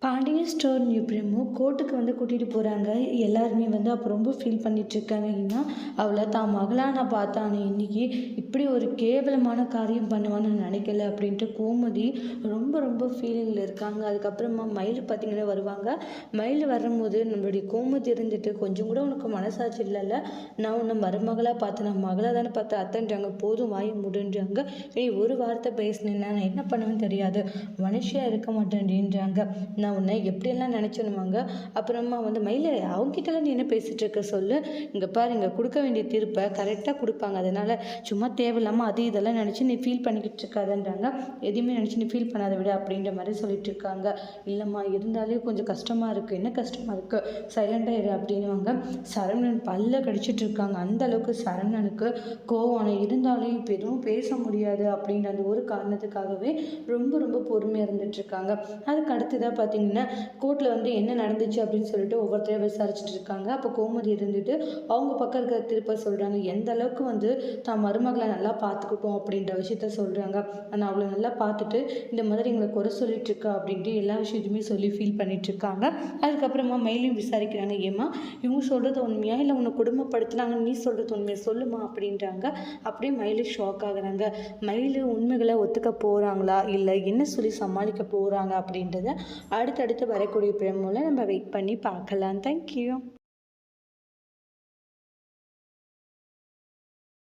Pandian store new பிரேமோ கோர்ட்டுக்கு கூட்டிகிட்டு போகிறாங்க. எல்லாருமே அப்போ ரொம்ப ஃபீல் பண்ணிகிட்ருக்காங்க. ஏன்னா அவளை தான் மகளாக நான் பார்த்தானே, இன்னைக்கு இப்படி ஒரு கேவலமான காரியம் பண்ணுவான்னு நான் நினைக்கல அப்படின்ட்டு கோமதி ரொம்ப ரொம்ப ஃபீலிங்கில் இருக்காங்க. அதுக்கப்புறமா மயில் பார்த்திங்கன்னா வருவாங்க. மயில் வரும்போது நம்மளுடைய கோமதி இருந்துட்டு, கொஞ்சம் கூட உனக்கு மனசாட்சி இல்லைல்ல, நான் உன்னை மருமகளாக பார்த்தேன், நான் மகளாக தானே பார்த்தேன் அத்தன்றாங்க. போதும் வாயை முடின்றாங்க. ஒரு வார்த்தை பேசினேன்னா நான் என்ன பண்ணுவேன்னு தெரியாது, மனுஷியாக இருக்க மாட்டேன்றாங்க. நான் உன்னை எப்படியெல்லாம் நினச்சணுமாங்க. அப்புறமா மயில அவங்ககிட்டலாம் நீ என்ன பேசிகிட்டு இருக்க சொல்லு, இங்கே பாரு, இங்கே கொடுக்க வேண்டிய தீர்ப்பை கரெக்டாக கொடுப்பாங்க, அதனால் சும்மா தேவையில்லாமல் அது இதெல்லாம் நினச்சி நீ ஃபீல் பண்ணிக்கிட்டு இருக்காதுன்றாங்க. எதையுமே நினச்சி நீ ஃபீல் பண்ணாத விட அப்படின்ற மாதிரி சொல்லிட்டு இருக்காங்க. இல்லைம்மா, இருந்தாலே கொஞ்சம் கஷ்டமாக இருக்குது. என்ன கஷ்டமாக இருக்குது, சைலண்டாக இரு அப்படின்வாங்க. சரவணன் பல்ல கடிச்சிட்டு இருக்காங்க. அந்த அளவுக்கு சரவணனுக்கு கோவம் இருந்தாலே இப்போ எதுவும் பேச முடியாது அப்படின்ற அந்த ஒரு காரணத்துக்காகவே ரொம்ப ரொம்ப பொறுமையாக இருந்துட்டு இருக்காங்க. அதுக்கு அடுத்ததாக பார்த்தீங்கன்னா கோர்ட்டில் என்ன நடந்துச்சு அப்படின்னு சொல்லிட்டு ஒவ்வொருத்தரையும் விசாரிச்சுட்டு இருக்காங்க. அப்போ கோமதி இருந்துட்டு அவங்க பக்கம் இருக்கிற திருப்ப சொல்கிறாங்க. எந்த அளவுக்கு தான் மருமகளை நல்லா பார்த்துக்கிட்டோம் அப்படின்ற விஷயத்த சொல்கிறாங்க. ஆனால் அவளை நல்லா பார்த்துட்டு இந்த மாதிரி எங்களை குறை சொல்லிட்டு இருக்கா அப்படின்ட்டு எல்லா விஷயத்தையுமே சொல்லி ஃபீல் பண்ணிட்டு இருக்காங்க. அதுக்கப்புறமா மயிலையும் விசாரிக்கிறாங்க. ஏமா, இவங்க சொல்கிறது உண்மையா இல்லை உன்னை குடும்பப்படுத்தினாங்கன்னு நீ சொல்கிறது உண்மையா சொல்லுமா அப்படின்றாங்க. அப்படியே மயிலு ஷாக் ஆகுறாங்க. மயிலு உண்மைகளை ஒத்துக்க போகிறாங்களா இல்லை என்ன சொல்லி சமாளிக்க போகிறாங்க அப்படின்றத அடுத்தடுத்து வரக்கூடிய பிரேமோல நம்ம வெயிட் பண்ணி பார்க்கலாம். தேங்க்யூ.